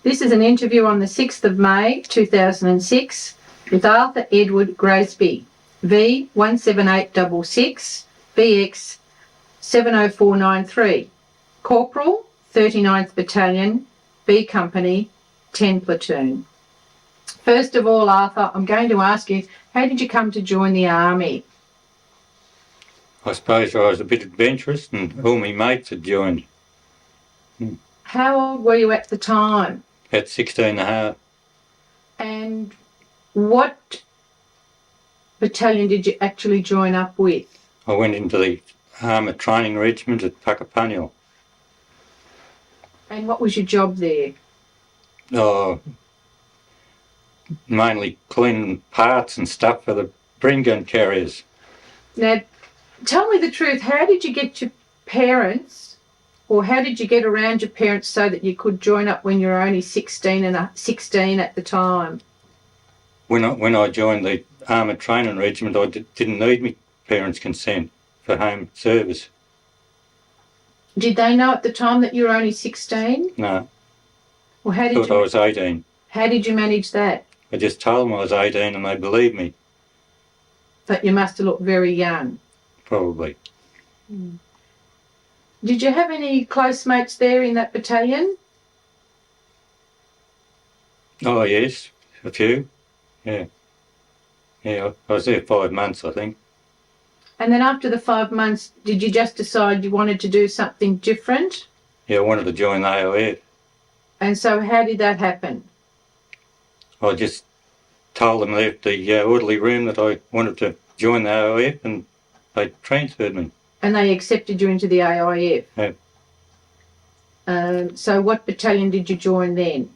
This is an interview on the 6th of May 2006 with Arthur Edward Grassby, V17866, VX70493, Corporal, 39th Battalion, B Company, 10 Platoon. First of all, Arthur, I'm going to ask you, how did you come to join the Army? I suppose I was a bit adventurous and all my mates had joined. How old were you at the time? At 16 and a half. And what battalion did you actually join up with? I went into the Armoured Training Regiment at Papua. And what was your job there? Oh, mainly cleaning parts and stuff for the brim gun carriers. Now, tell me the truth, how did you get your parents, or how did you get around your parents so that you could join up when you were only 16 at the time? When I joined the Armoured Training Regiment, I didn't need my parents' consent for home service. Did they know at the time that you were only 16? No. Well, how did I thought I was 18. How did you manage that? I just told them I was 18 and they believed me. But you must have looked very young. Probably. Did you have any close mates there in that battalion? Oh, yes, a few. Yeah. Yeah, I was there 5 months, I think. And then after the 5 months, did you just decide you wanted to do something different? Yeah, I wanted to join the AOF. And so how did that happen? I just told them at the orderly room that I wanted to join the AOF and they transferred me. And they accepted you into the AIF? Yeah. So what battalion did you join then?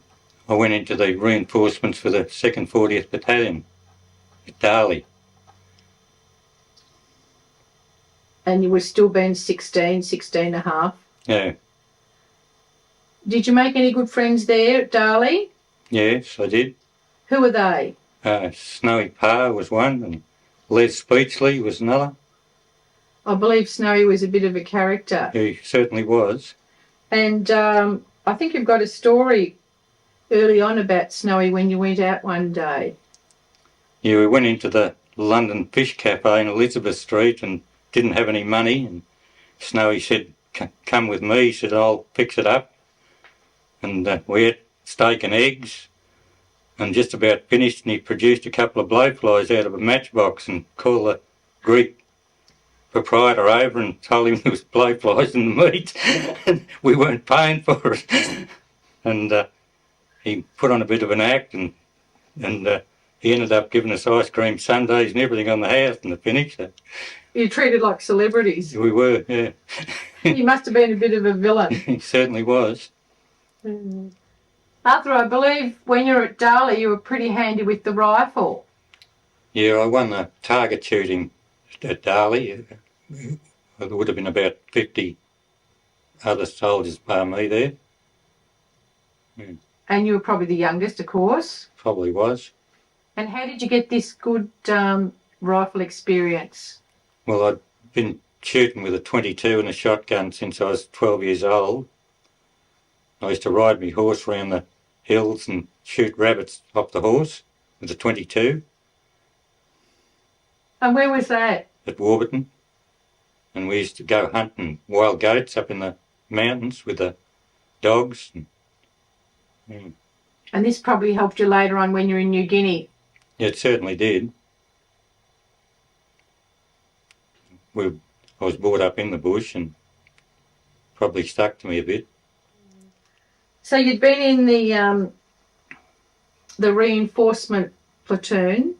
I went into the reinforcements for the 2nd 40th Battalion at Darley. And you were still being 16 and a half? Yeah. Did you make any good friends there at Darley? Yes, I did. Who were they? Snowy Pa was one and Les Speechley was another. I believe Snowy was a bit of a character. He certainly was. And I think you've got a story early on about Snowy when you went out one day. Yeah, we went into the London Fish Cafe in Elizabeth Street and didn't have any money, and Snowy said, come with me. He said, I'll fix it up. And we ate steak and eggs and just about finished, and he produced a couple of blowflies out of a matchbox and called the Greek proprietor over and told him there was blowflies in the meat and we weren't paying for it. And he put on a bit of an act and he ended up giving us ice cream sundaes and everything on the house in the finish. You treated like celebrities. We were, yeah. You must have been a bit of a villain. He certainly was. Arthur, I believe when you were at Darley you were pretty handy with the rifle. Yeah, I won the target shooting at Darley. There would have been about 50 other soldiers by me there. Yeah. And you were probably the youngest, of course. Probably was. And how did you get this good rifle experience? Well, I'd been shooting with a 22 and a shotgun since I was 12 years old. I used to ride my horse around the hills and shoot rabbits off the horse with a 22. And where was that? At Warburton. And we used to go hunting wild goats up in the mountains with the dogs. And this probably helped you later on when you were in New Guinea. Yeah, it certainly did. I was brought up in the bush and probably stuck to me a bit. So you'd been in the reinforcement platoon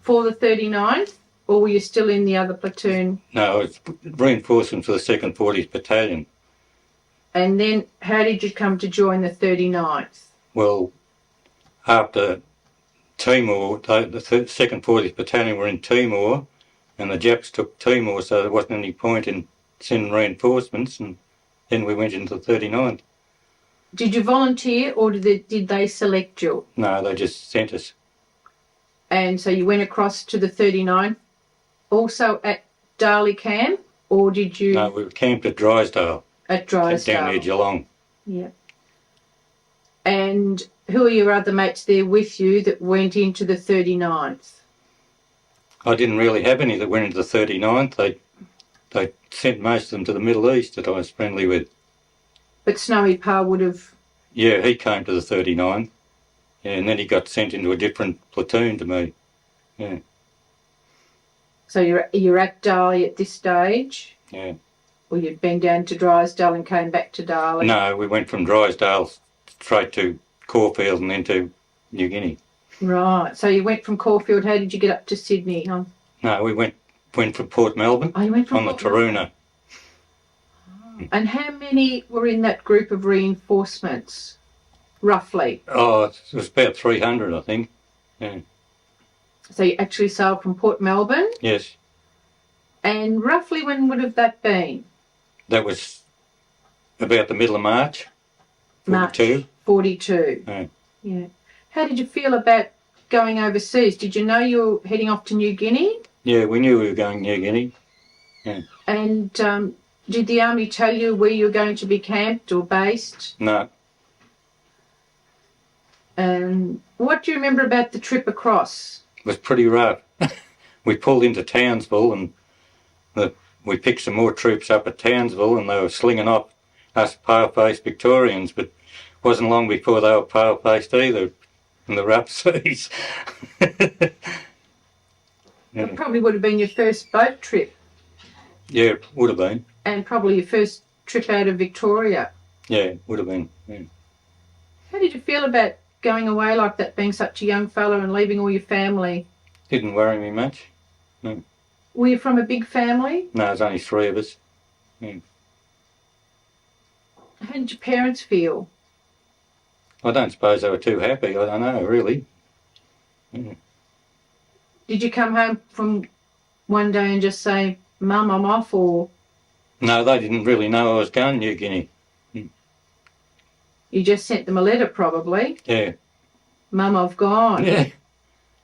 for the 39th, or were you still in the other platoon? No, I was reinforcement for the 2nd 40th Battalion. And then how did you come to join the 39th? Well, after Timor, the 2nd 40th Battalion were in Timor, and the Japs took Timor, so there wasn't any point in sending reinforcements, and then we went into the 39th. Did you volunteer, or did they select you? No, they just sent us. And so you went across to the 39th, also at Darley Camp, or did you... No, we were camped at Drysdale. At Drysdale. Down near Geelong. Yeah. And who are your other mates there with you that went into the 39th? I didn't really have any that went into the 39th. They sent most of them to the Middle East that I was friendly with. But Snowy Pa would have... Yeah, he came to the 39th. Yeah, and then he got sent into a different platoon to me. Yeah. So you're at Darley at this stage? Yeah. Or you'd been down to Drysdale and came back to Darley? No, we went from Drysdale straight to Caulfield and then to New Guinea. Right. So you went from Caulfield. How did you get up to Sydney? Huh? No, we went from Port Melbourne Oh, you went from on the Port Melbourne? Taroona. Oh. And how many were in that group of reinforcements, roughly? Oh, it was about 300, I think. Yeah. So you actually sailed from Port Melbourne? Yes. And roughly when would have that been? That was about the middle of March. 42. March 42. Yeah. Yeah. How did you feel about going overseas? Did you know you were heading off to New Guinea? Yeah, we knew we were going to New Guinea. Yeah. And did the army tell you where you were going to be camped or based? No. What do you remember about the trip across? It was pretty rough. We pulled into Townsville and we picked some more troops up at Townsville and they were slinging off us pale-faced Victorians, but it wasn't long before they were pale-faced either in the rough seas. Yeah. It probably would have been your first boat trip. Yeah, it would have been. And probably your first trip out of Victoria. Yeah, it would have been. Yeah. How did you feel about going away like that, being such a young fellow and leaving all your family? Didn't worry me much. No. Were you from a big family? No, there's only 3 of us. Yeah. How did your parents feel? I don't suppose they were too happy. I don't know, really. Yeah. Did you come home from one day and just say, Mum, I'm off, or No, they didn't really know I was going to New Guinea. you just sent them a letter probably? Yeah. Mum, I've gone. Yeah.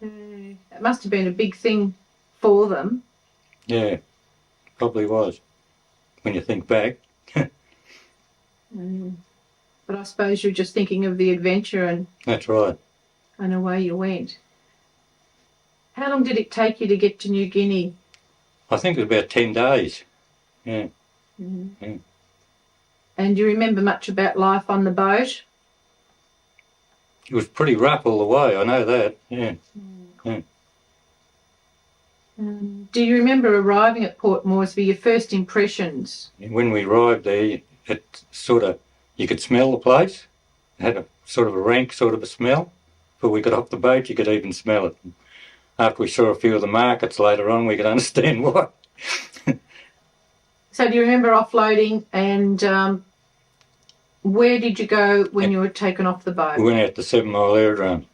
It must have been a big thing for them. Yeah. Probably was. When you think back. But I suppose you're just thinking of the adventure and That's right. away you went. How long did it take you to get to New Guinea? I think it was about 10 days. Yeah. Yeah. And do you remember much about life on the boat? It was pretty rough all the way, I know that. Yeah. Yeah. Do you remember arriving at Port Moresby, your first impressions? When we arrived there, it sort of, you could smell the place. It had a sort of a rank sort of a smell. Before we got off the boat, you could even smell it. After we saw a few of the markets later on, we could understand why. So do you remember offloading, and where did you go when you were taken off the boat? We went out to 7 Mile Aerodrome.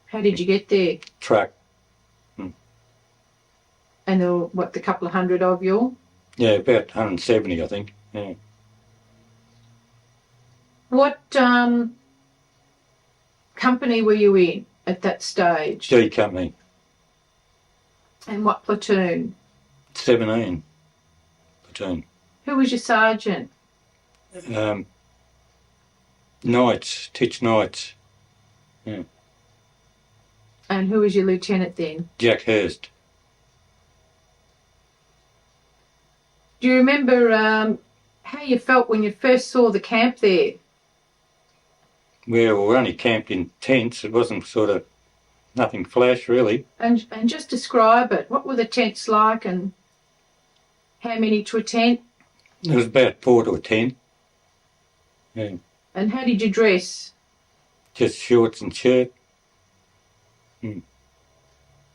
How did you get there? Truck. And there were, what, a couple of hundred of you? Yeah, about 170, I think. Yeah. What company were you in at that stage? G Company. And what platoon? 17 platoon. Who was your sergeant? Knights, Titch Knights. Yeah. And who was your lieutenant then? Jack Hurst. Do you remember how you felt when you first saw the camp there? Well, we were only camped in tents. It wasn't sort of nothing flash, really. And just describe it. What were the tents like, and how many to a tent? It was about 4 to a 10. Yeah. And how did you dress? Just shorts and shirt.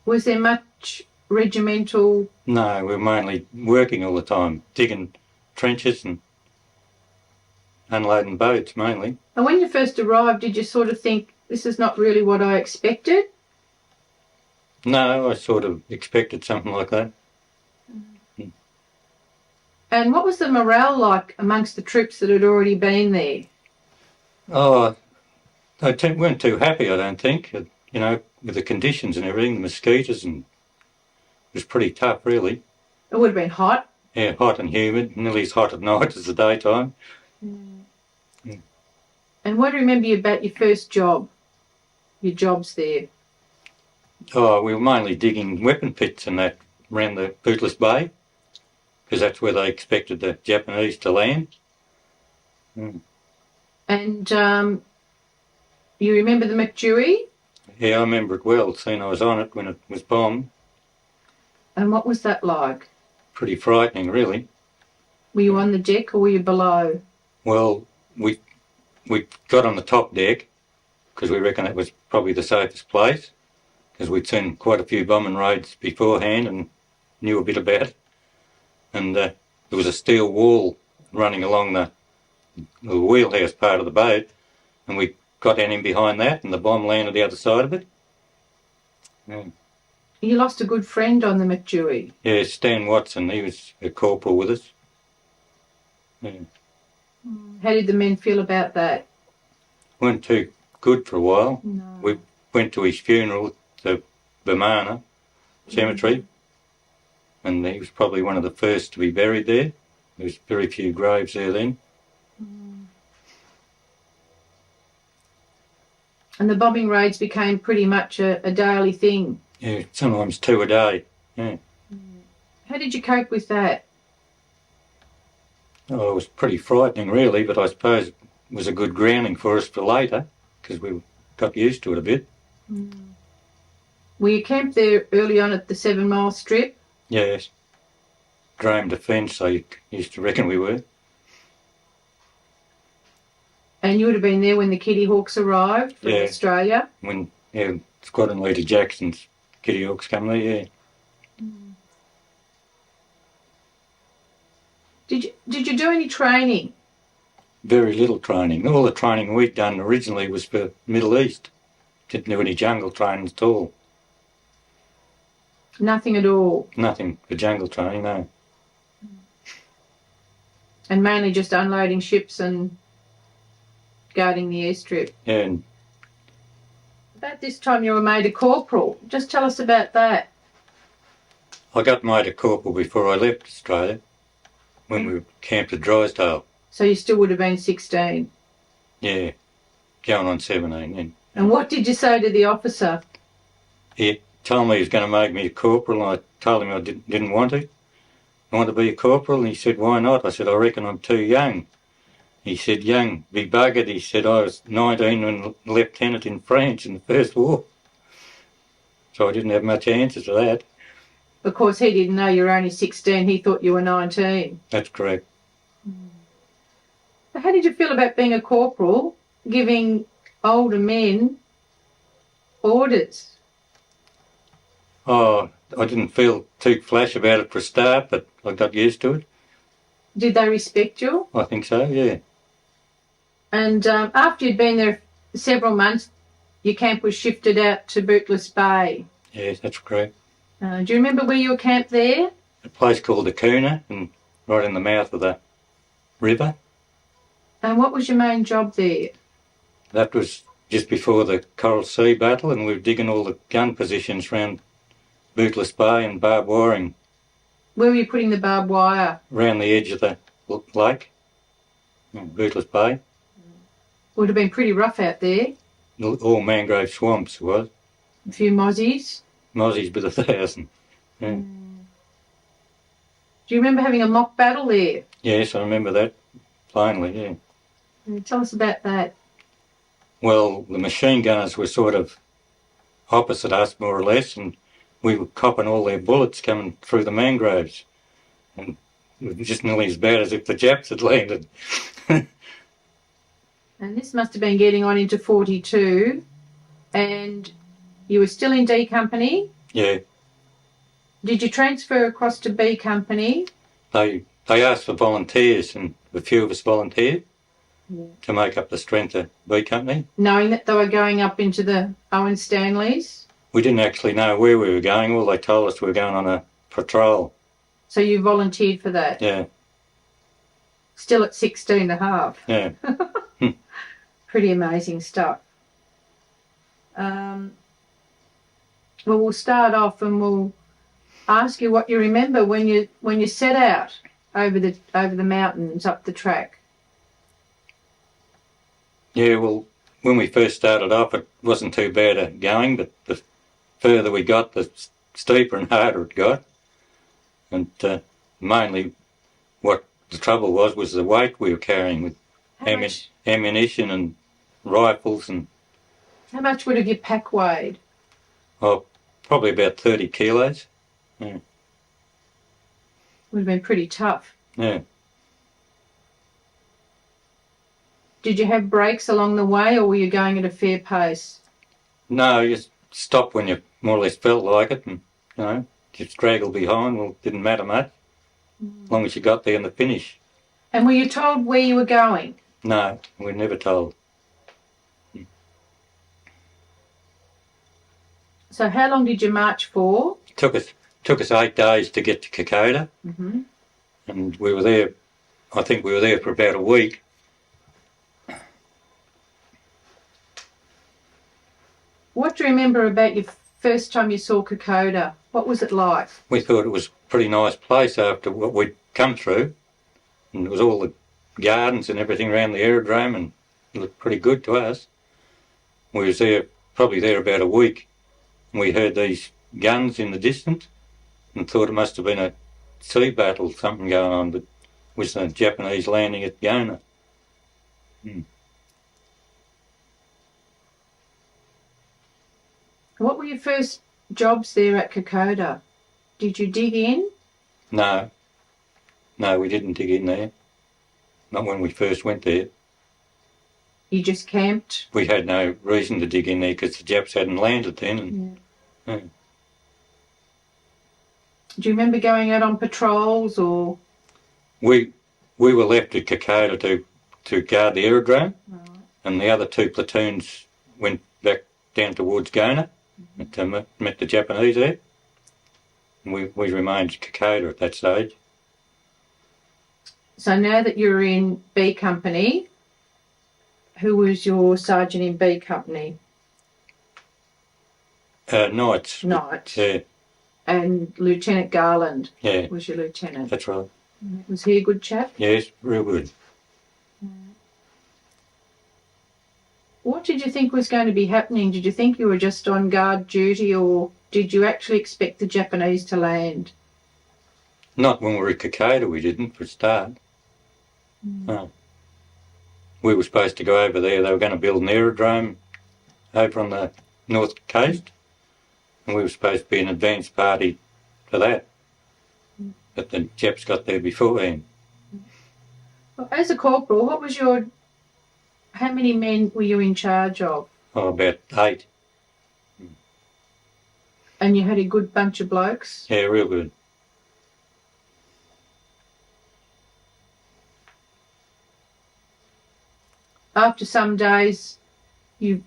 Was there much regimental? No, we were mainly working all the time, digging trenches and unloading boats mainly. And when you first arrived, did you sort of think, this is not really what I expected? No, I sort of expected something like that. And what was the morale like amongst the troops that had already been there? Oh, they weren't too happy, I don't think, you know, with the conditions and everything, the mosquitoes, and it was pretty tough, really. It would have been hot. Yeah, hot and humid, nearly as hot at night as the daytime. And what do you remember about your first job? Your jobs there? Oh, we were mainly digging weapon pits and that around the Bootless Bay, because that's where they expected the Japanese to land. Mm. And you remember the McDewey? Yeah, I remember it well, seeing I was on it when it was bombed. And what was that like? Pretty frightening, really. Were you on the deck or were you below? Well, we got on the top deck because we reckon that was probably the safest place, because we'd seen quite a few bombing raids beforehand and knew a bit about it. And there was a steel wall running along the wheelhouse part of the boat, and we got down in behind that, and the bomb landed the other side of it. Yeah. You lost a good friend on the McDewey. Yeah, Stan Watson, he was a corporal with us. Yeah. How did the men feel about that? Weren't too good for a while. No. We went to his funeral at the Buna cemetery, and he was probably one of the first to be buried there. There was very few graves there then. And the bombing raids became pretty much a daily thing. Yeah, sometimes 2 a day. Yeah. How did you cope with that? Oh, it was pretty frightening, really, but I suppose it was a good grounding for us for later, because we got used to it a bit. Were you camped there early on at the 7 Mile Strip? Yes. Drone defence, I used to reckon we were. And you would have been there when the Kitty Hawks arrived from Australia? When Squadron Leader Jackson's Kitty Hawks come there, yeah. Did you do any training? Very little training. All the training we'd done originally was for Middle East. Didn't do any jungle training at all. Nothing at all? Nothing for jungle training, no. And mainly just unloading ships and guarding the airstrip? Yeah. And about this time you were made a corporal. Just tell us about that. I got made a corporal before I left Australia, when we camped at Drysdale. So you still would have been 16? Yeah, going on 17 then. And what did you say to the officer? He told me he was going to make me a corporal, and I told him I didn't want to. I want to be a corporal, and he said, why not? I said, I reckon I'm too young. He said, young, be buggered. He said, I was 19 when lieutenant in France in the First War. So I didn't have much answer to that. Of course, he didn't know you were only 16. He thought you were 19. That's correct. How did you feel about being a corporal, giving older men orders? Oh, I didn't feel too flash about it for a start, but I got used to it. Did they respect you? I think so, yeah. And after you'd been there several months, your camp was shifted out to Bootless Bay. Yes, that's correct. Do you remember where you were camped there? A place called the Gona, and right in the mouth of the river. And what was your main job there? That was just before the Coral Sea battle, and we were digging all the gun positions around Bootless Bay and barbed wiring. Where were you putting the barbed wire? Around the edge of the lake, Bootless Bay. Would have been pretty rough out there. All mangrove swamps it was. A few mozzies. Mozzies with 1,000. Yeah. Do you remember having a mock battle there? Yes, I remember that plainly, yeah. Tell us about that. Well, the machine gunners were sort of opposite us, more or less, and we were copping all their bullets coming through the mangroves. And it was just nearly as bad as if the Japs had landed. And this must have been getting on into 42, and you were still in D Company? Yeah. Did you transfer across to B Company? They asked for volunteers, and a few of us volunteered to make up the strength of B Company. Knowing that they were going up into the Owen Stanleys? We didn't actually know where we were going. All they told us we were going on a patrol. So you volunteered for that? Yeah. Still at 16 and a half? Yeah. Pretty amazing stuff. Well, we'll start off and we'll ask you what you remember when you set out over the mountains up the track. Yeah, well, when we first started off, it wasn't too bad at going, but the further we got, the steeper and harder it got. And mainly what the trouble was the weight we were carrying with ammunition and rifles. And How much would have your pack weighed? oh, probably about 30 kilos. Yeah. Would have been pretty tough. Yeah. Did you have breaks along the way, or were you going at a fair pace? No, you just stopped when you more or less felt like it, and you know, you straggled behind. Well, it didn't matter much, as long as you got there in the finish. And were you told where you were going? No, we were never told. So how long did you march for? It took us 8 days to get to Kokoda, and we were there. I think we were there for about a week. What do you remember about your first time you saw Kokoda? What was it like? We thought it was a pretty nice place after what we'd come through, and it was all the gardens and everything around the aerodrome, and it looked pretty good to us. We was there, probably there about a week, and we heard these guns in the distance and thought it must have been a sea battle, something going on, but it was the Japanese landing at Gona. What were your first jobs there at Kokoda? Did you dig in? No, we didn't dig in there. Not when we first went there. You just camped? We had no reason to dig in there because the Japs hadn't landed then. And, yeah. Do you remember going out on patrols or? We were left at Kokoda to guard the aerodrome, and the other 2 platoons went back down towards Gona and met the Japanese there. And we remained at Kokoda at that stage. So now that you're in B Company, who was your sergeant in B Company? Knights. Knight. Yeah. And Lieutenant Garland was your lieutenant. That's right. Was he a good chap? Yes, real good. What did you think was going to be happening? Did you think you were just on guard duty, or did you actually expect the Japanese to land? Not when we were at Kokoda, we didn't, for a start. No. We were supposed to go over there. They were going to build an aerodrome over on the north coast, and we were supposed to be an advance party for that. But the Japs got there beforehand. Well, as a corporal, how many men were you in charge of? Oh, about 8. And you had a good bunch of blokes? Yeah, real good. After some days, you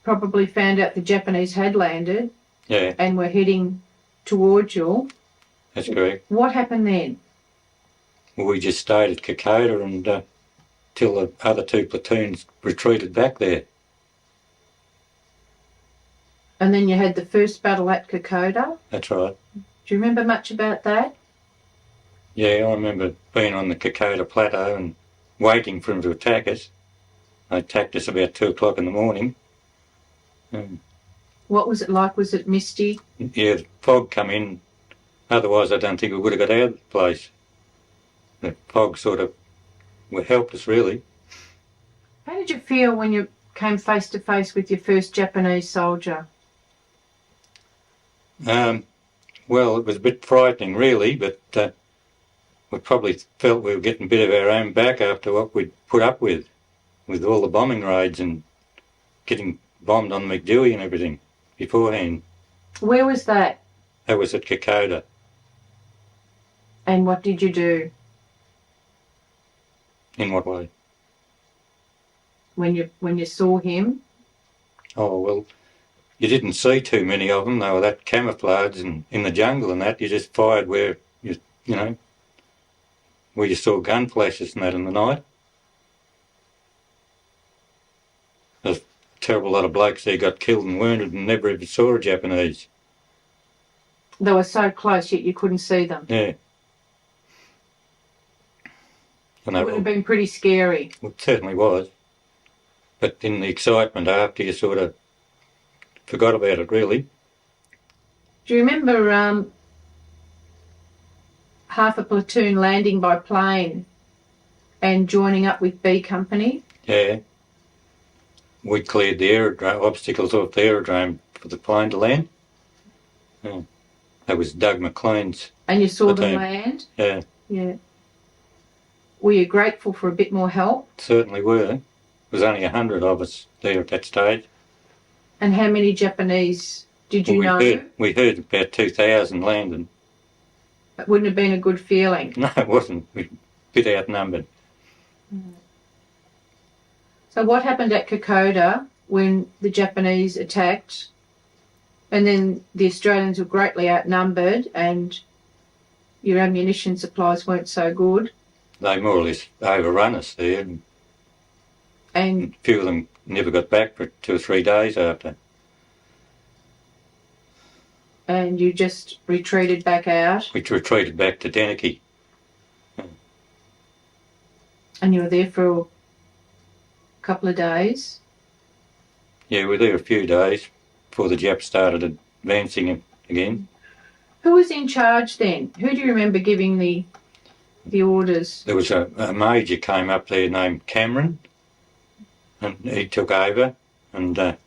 probably found out the Japanese had landed. Yeah. And were heading towards you. That's correct. What happened then? Well, we just stayed at Kokoda and till the other 2 platoons retreated back there. And then you had the first battle at Kokoda? That's right. Do you remember much about that? Yeah, I remember being on the Kokoda plateau and waiting for them to attack us. They attacked us about 2 o'clock in the morning. What was it like? Was it misty? Yeah, the fog come in. Otherwise, I don't think we would have got out of the place. The fog sort of helped us, really. How did you feel when you came face to face with your first Japanese soldier? Well, it was a bit frightening, really, but we probably felt we were getting a bit of our own back after what we'd put up with all the bombing raids and getting bombed on McDewey and everything beforehand. Where was that? That was at Kokoda. And what did you do? In what way? When you saw him? Oh, well, you didn't see too many of them. They were that camouflaged and in the jungle and that. You just fired where where you saw gun flashes and that in the night. There's a terrible lot of blokes there got killed and wounded and never even saw a Japanese. They were so close yet you couldn't see them. Yeah. And it would have been pretty scary. It certainly was. But in the excitement after, you sort of forgot about it, really. Do you remember half a platoon landing by plane and joining up with B Company? Yeah. We cleared the aerodrome, obstacles off the aerodrome for the plane to land. Yeah. That was Doug McLean's. And you saw them platoon. land? Yeah. Yeah. Were you grateful for a bit more help? Certainly were. There was only 100 of us there at that stage. And how many Japanese did you know? We heard about 2,000 landing. It wouldn't have been a good feeling. No, it wasn't. We were a bit outnumbered. So what happened at Kokoda when the Japanese attacked, and then the Australians were greatly outnumbered and your ammunition supplies weren't so good? They more or less overrun us there. And a few of them never got back for 2 or 3 days after. And you just retreated back out? We retreated back to Deniki. And you were there for a couple of days? Yeah, we were there a few days before the Japs started advancing again. Who was in charge then? Who do you remember giving the orders? There was a major came up there named Cameron, and he took over, and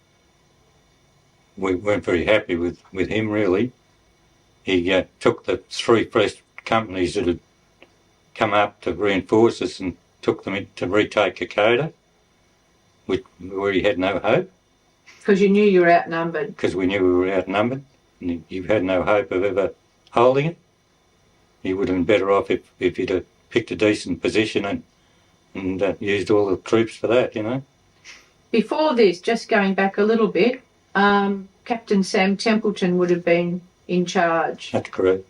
we weren't very happy with him, really. He took the 3 fresh companies that had come up to reinforce us and took them in to retake Kokoda, where he had no hope. Because you knew you were outnumbered. Because we knew we were outnumbered, and you had no hope of ever holding it. He would have been better off if he'd have picked a decent position and used all the troops for that, you know. Before this, just going back a little bit, Captain Sam Templeton would have been in charge. That's correct.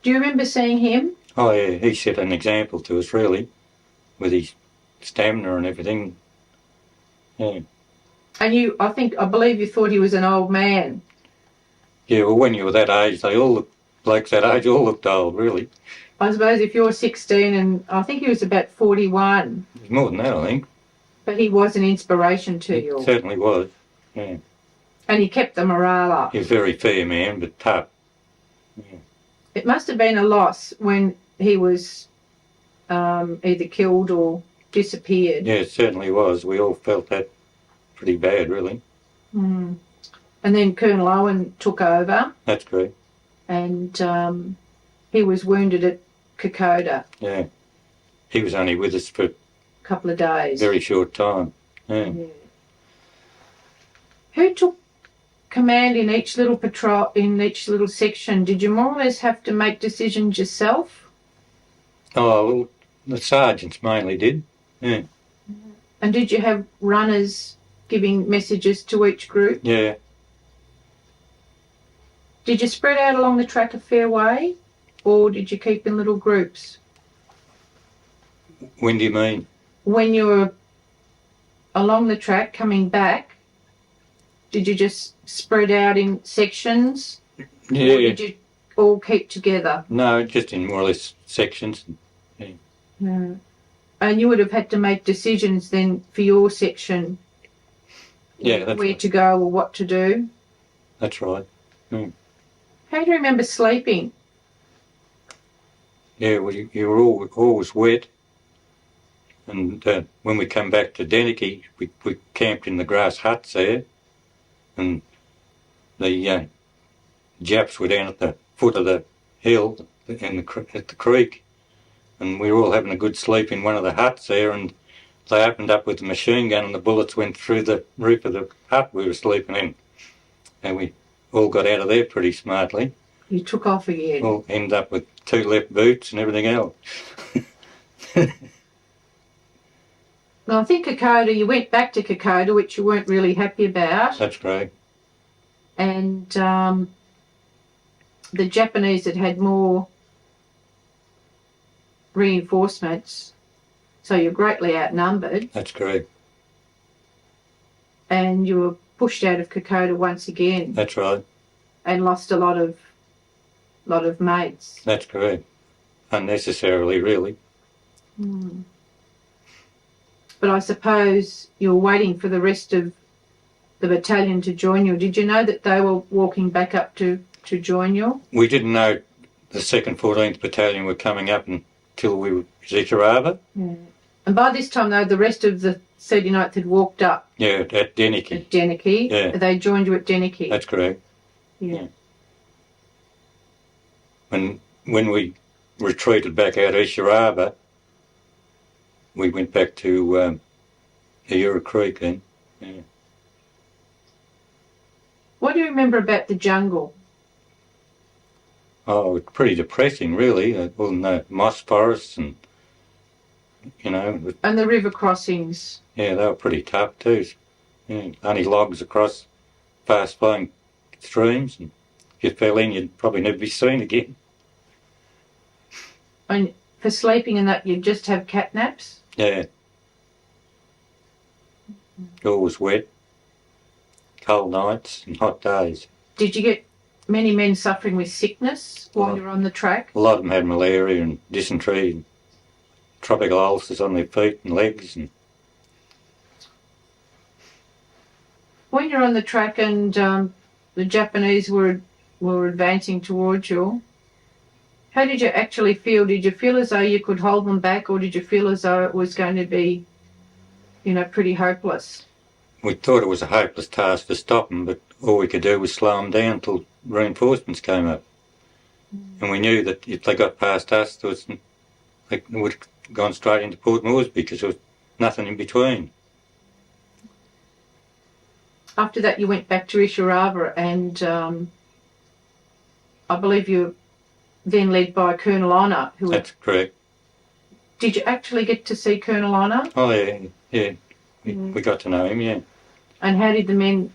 Do you remember seeing him? Oh yeah, he set an example to us, really, with his stamina and everything. Yeah. And I believe you thought he was an old man. Yeah, well, when you were that age, blokes that age all looked old, really. I suppose if you're 16 and I think he was about 41. It was more than that, I think. But he was an inspiration to you. It certainly was, yeah. And he kept the morale up. He was a very fair man, but tough. Yeah. It must have been a loss when he was either killed or disappeared. Yeah, it certainly was. We all felt that pretty bad, really. Mm. And then Colonel Owen took over. That's correct. And he was wounded at Kokoda. Yeah. He was only with us for a couple of days. Very short time. Yeah. Yeah. Who took command in each little patrol, in each little section? Did you more or less have to make decisions yourself? Oh, well, the sergeants mainly did. Yeah. And did you have runners giving messages to each group? Yeah. Did you spread out along the track a fair way, or did you keep in little groups? When do you mean? When you were along the track coming back, did you just spread out in sections? Yeah. Or did you all keep together? No, just in more or less sections. Yeah. Yeah. And you would have had to make decisions then for your section. Yeah, that's where right. to go or what to do. That's right. Mm. How do you remember sleeping? Yeah, well, you were always wet. And when we come back to Deniki, we camped in the grass huts there. And the Japs were down at the foot of the hill at the creek. And we were all having a good sleep in one of the huts there, and they opened up with the machine gun and the bullets went through the roof of the hut we were sleeping in. And we all got out of there pretty smartly. You took off again. All ended up with 2 left boots and everything else. Well, I think Kokoda, you went back to Kokoda, which you weren't really happy about. That's great. And the Japanese had more reinforcements, so you're greatly outnumbered. That's correct. And you were pushed out of Kokoda once again. That's right. And lost a lot of mates. That's correct. Unnecessarily, really. Mm. but I suppose you were waiting for the rest of the battalion to join you. Did you know that they were walking back up to join you? We didn't know the 2nd 14th Battalion were coming up until we were Zitarava. Yeah. And by this time, though, the rest of the 39th had walked up. Yeah, at Deniki. At Deniki. Yeah. They joined you at Deniki. That's correct. Yeah. When we retreated back out of Isharaba, we went back to the Ura Creek then. Yeah. What do you remember about the jungle? Oh, it's pretty depressing, really. All the moss forests and, you know. And the river crossings. Yeah, they were pretty tough too. Yeah, only logs across fast-flowing streams, and if you fell in, you'd probably never be seen again. And for sleeping and that, you'd just have cat naps? Yeah. Always wet, cold nights and hot days. Did you get many men suffering with sickness while you were on the track? A lot of them had malaria and dysentery and tropical ulcers on their feet and legs. And when you're on the track and the Japanese were advancing towards you, how did you actually feel? Did you feel as though you could hold them back, or did you feel as though it was going to be, you know, pretty hopeless? we thought it was a hopeless task to stop them, but all we could do was slow them down till reinforcements came up. And we knew that if they got past us, they would have gone straight into Port Moresby because there was nothing in between. After that, you went back to Isharava, and I believe you were then led by Colonel Honour. That's correct. Did you actually get to see Colonel Honour? Oh, yeah. We got to know him, yeah. And how did the men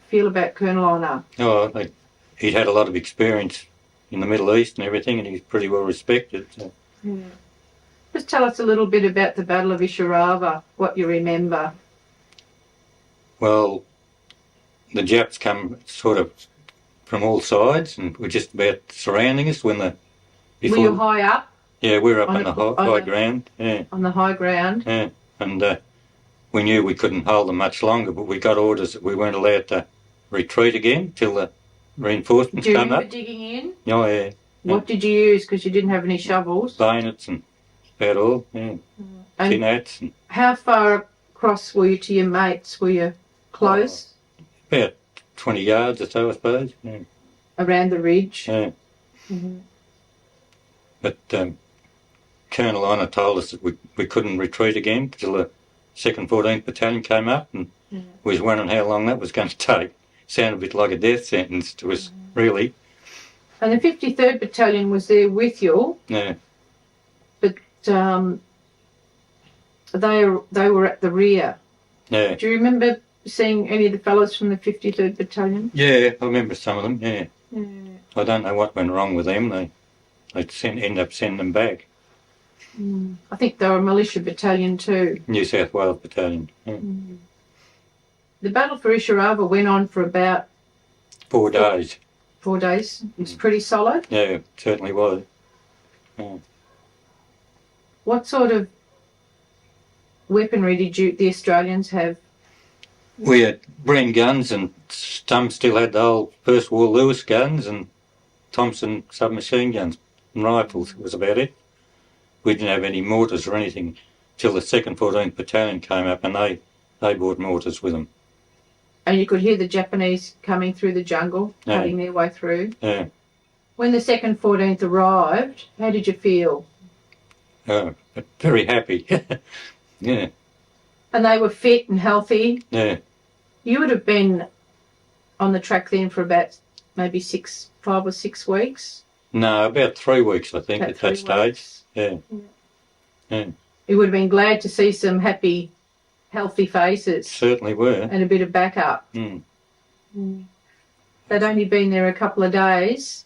feel about Colonel Honour? Oh, he'd had a lot of experience in the Middle East and everything, and he was pretty well respected. So. Yeah. Just tell us a little bit about the Battle of Isharava, what you remember. Well, the Japs come sort of from all sides and were just about surrounding us when the... Were you high up? Yeah, we were up on the high ground. Yeah. On the high ground? Yeah, and we knew we couldn't hold them much longer, but we got orders that we weren't allowed to retreat again till the reinforcements come up. Do you remember digging in? Oh, yeah. What did you use? Because you didn't have any shovels. Bayonets and about all, yeah. And tin hats. And how far across were you to your mates? Were you close? About 20 yards or so, I suppose. Yeah. Around the ridge? Yeah. Mm-hmm. But Colonel Honour told us that we couldn't retreat again till the 2nd 14th Battalion came up, and we was wondering how long that was going to take. Sounded a bit like a death sentence to us, really. And the 53rd Battalion was there with you. Yeah. But they were at the rear. Yeah. Do you remember seeing any of the fellows from the 53rd Battalion? Yeah, I remember some of them, yeah. Yeah. I don't know what went wrong with them. They ended up sending them back. I think they were a militia battalion too. New South Wales Battalion. Yeah. The battle for Isharava went on for about 4 days. 4 days. It was pretty solid. Yeah, it certainly was. Yeah. What sort of weaponry did the Australians have? We had Bren guns, and some still had the old First War Lewis guns and Thompson submachine guns and rifles. That was about it. We didn't have any mortars or anything till the 2nd 14th Battalion came up, and they brought mortars with them. And you could hear the Japanese coming through the jungle, cutting their way through. Yeah. When the 2nd 14th arrived, how did you feel? Very happy. Yeah. And they were fit and healthy? Yeah. You would have been on the track then for about maybe 5 or 6 weeks? No, about 3 weeks, I think, About at that 3 stage. weeks. Yeah. Yeah. You would have been glad to see some happy, healthy faces. Certainly were. And a bit of backup. Mm. They'd only been there a couple of days,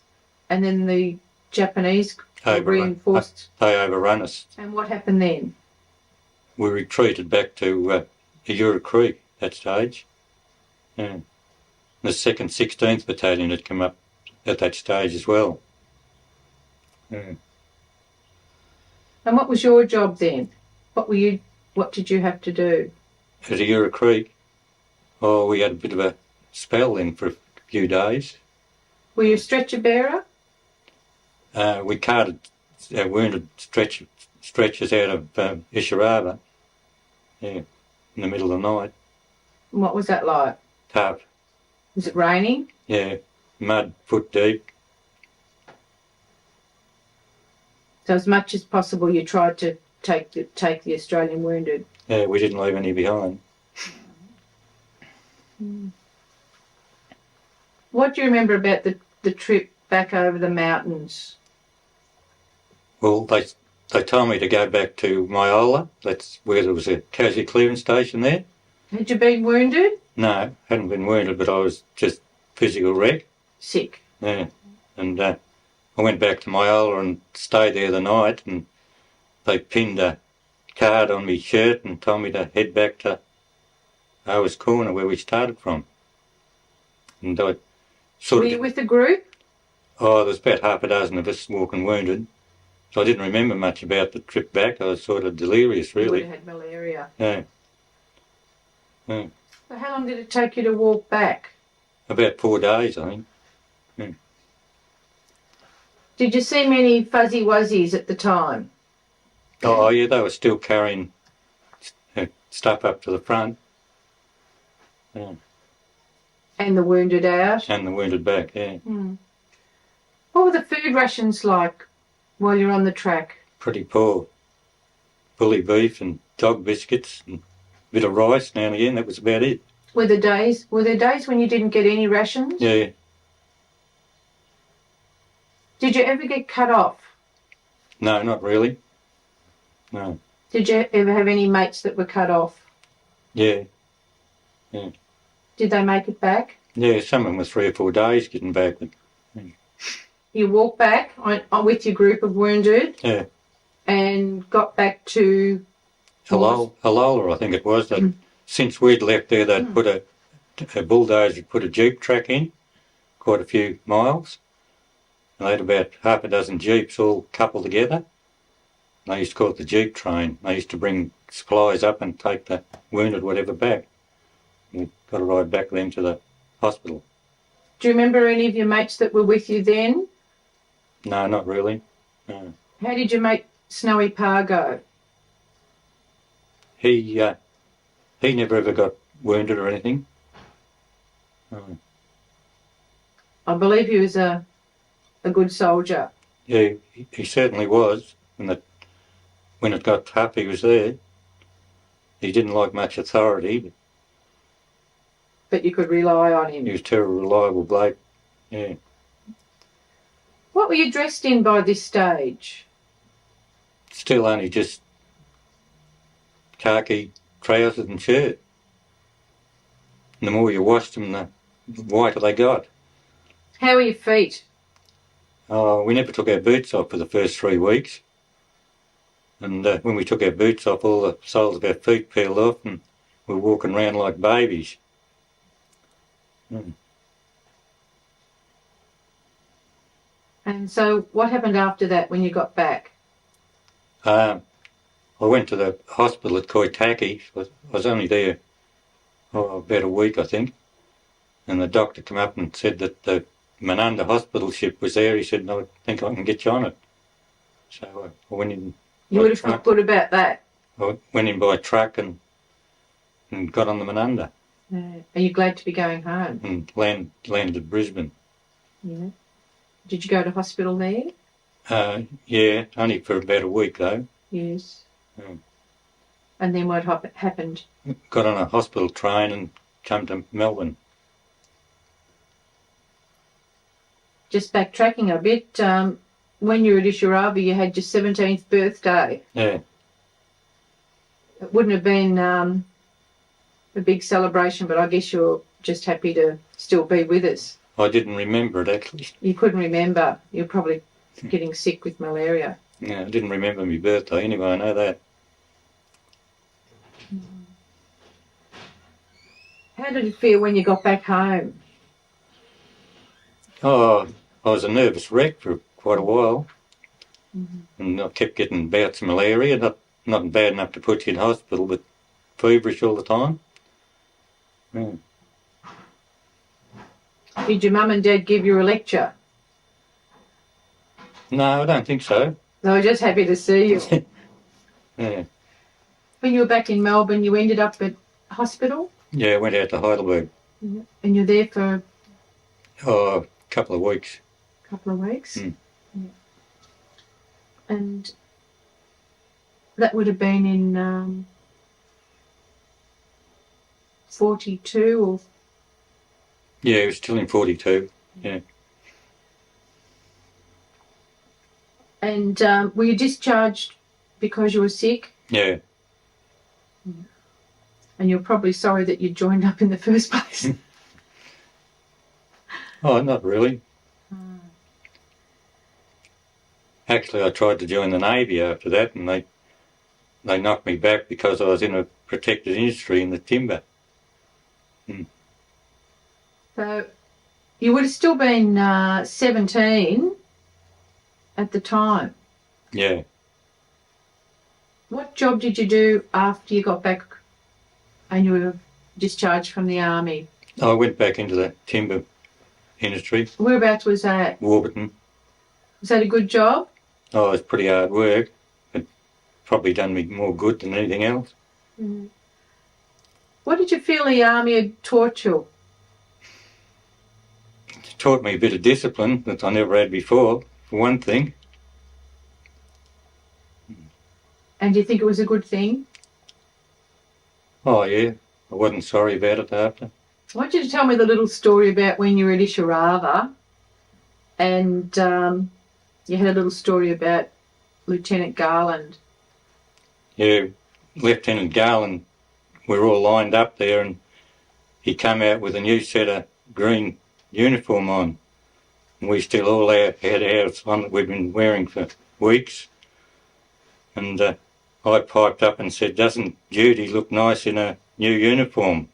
and then the Japanese reinforced. They overrun us. And what happened then? We retreated back to the Ura Creek at that stage. Yeah. The 2nd 16th Battalion had come up at that stage as well. Yeah. And what was your job then? What were you What did you have to do? At Eura Creek, we had a bit of a spell then for a few days. Were you a stretcher bearer? We carted wounded stretchers out of Isharaba, in the middle of the night. And what was that like? Tough. Was it raining? Yeah, mud foot deep. So as much as possible you tried to take the Australian wounded? Yeah, we didn't leave any behind. What do you remember about the trip back over the mountains? Well, they told me to go back to Myola. That's where there was a casualty clearance station there. Had you been wounded? No, hadn't been wounded, but I was just physical wreck. Sick. Yeah, and I went back to Myola and stayed there the night, and they pinned a card on my shirt and told me to head back to Owa's Corner where we started from. And I sort Were of... you with the group? Oh, there was about half a dozen of us walking wounded. So I didn't remember much about the trip back. I was sort of delirious, really. You would have had malaria. Yeah. Yeah. So how long did it take you to walk back? About 4 days, I think. Yeah. Did you see many fuzzy wuzzies at the time? Oh, yeah, they were still carrying stuff up to the front. Yeah. And the wounded out? And the wounded back, yeah. What were the food rations like while you're on the track? Pretty poor. Bully beef and dog biscuits and a bit of rice now and again. That was about it. Were there days when you didn't get any rations? Yeah. Did you ever get cut off? No, not really. No. Did you ever have any mates that were cut off? Yeah. Yeah. Did they make it back? Yeah, some of them were 3 or 4 days getting back. But, You walked back with your group of wounded? Yeah. And got back to... Halola, I think it was. Since we'd left there, they'd put a bulldozer, put a jeep track in, quite a few miles. And they had about half a dozen jeeps all coupled together. And they used to call it the jeep train. They used to bring supplies up and take the wounded whatever back. We got to ride back then to the hospital. Do you remember any of your mates that were with you then? No, not really. No. How did your mate Snowy Pa go? He never ever got wounded or anything. No. I believe he was a good soldier. Yeah, he certainly was. When it got tough, he was there. He didn't like much authority. But you could rely on him. He was a terribly reliable bloke. Yeah. What were you dressed in by this stage? Still only just khaki trousers and shirt. And the more you washed them, the whiter they got. How were your feet? Oh, we never took our boots off for the first 3 weeks. And when we took our boots off, all the soles of our feet peeled off and we were walking around like babies. And so what happened after that when you got back? I went to the hospital at Koitaki. I was only there about a week, I think. And the doctor came up and said that the Sanananda hospital ship was there. He said, "No, I think I can get you on it." So I went in. You would have felt good about that. I went in by truck and got on the Sanananda. Are you glad to be going home? And landed at Brisbane. Yeah. Did you go to hospital there? Yeah, only for about a week though. Yes. And then what happened? Got on a hospital train and came to Melbourne. Just backtracking a bit, when you were at Isharaba, you had your 17th birthday. Yeah. It wouldn't have been a big celebration, but I guess you're just happy to still be with us. I didn't remember it actually. You couldn't remember. You're probably getting sick with malaria. Yeah, I didn't remember my birthday anyway, I know that. How did it feel when you got back home? Oh, I was a nervous wreck for quite a while. And I kept getting bouts of malaria, not not bad enough to put you in hospital, but feverish all the time. Yeah. Did your mum and dad give you a lecture? No, I don't think so. They were just happy to see you. Yeah. When you were back in Melbourne, you ended up at hospital? Yeah, I went out to Heidelberg. And you're there for a couple of weeks. a couple of weeks? Mm. Yeah. And that would have been in 42 or... Yeah, it was still in 42. Yeah. And were you discharged because you were sick? Yeah. And you're probably sorry that you joined up in the first place. Oh, not really. Actually, I tried to join the Navy after that, and they knocked me back because I was in a protected industry in the timber. So you would have still been 17 at the time. Yeah. What job did you do after you got back and you were discharged from the army? I went back into the timber industry. Whereabouts was that? Warburton. Was that a good job? Oh, it was pretty hard work. It probably done me more good than anything else. What did you feel the army had taught you? It taught me a bit of discipline that I never had before, for one thing. And do you think it was a good thing? Oh, yeah. I wasn't sorry about it after. I want you to tell me the little story about when you were at Isharava and you had a little story about Lieutenant Garland. Yeah, Lieutenant Garland, we were all lined up there and he came out with a new set of green uniform on. And we still all had ours on that we'd been wearing for weeks. And I piped up and said, "Doesn't Judy look nice in a new uniform?"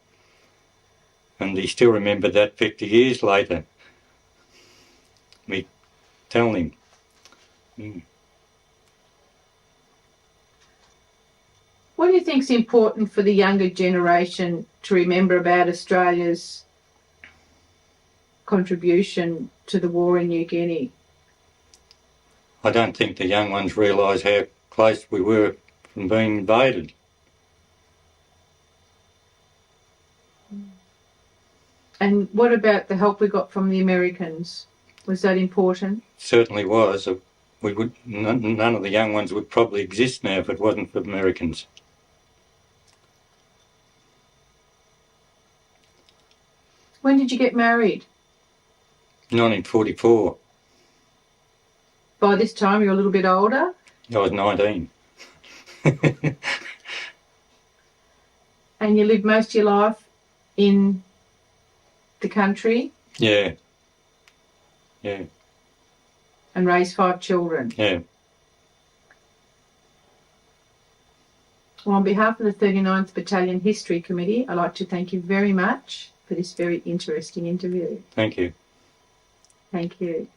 And he still remembered that 50 years later. Me telling him. What do you think is important for the younger generation to remember about Australia's contribution to the war in New Guinea? I don't think the young ones realise how close we were from being invaded. And what about the help we got from the Americans? Was that important? Certainly was. None of the young ones would probably exist now if it wasn't for Americans. When did you get married? 1944. By this time you're a little bit older? I was 19. And you lived most of your life in the country? Yeah. Yeah. And raised 5 children? Yeah. Well, on behalf of the 39th Battalion History Committee, I'd like to thank you very much for this very interesting interview. Thank you. Thank you.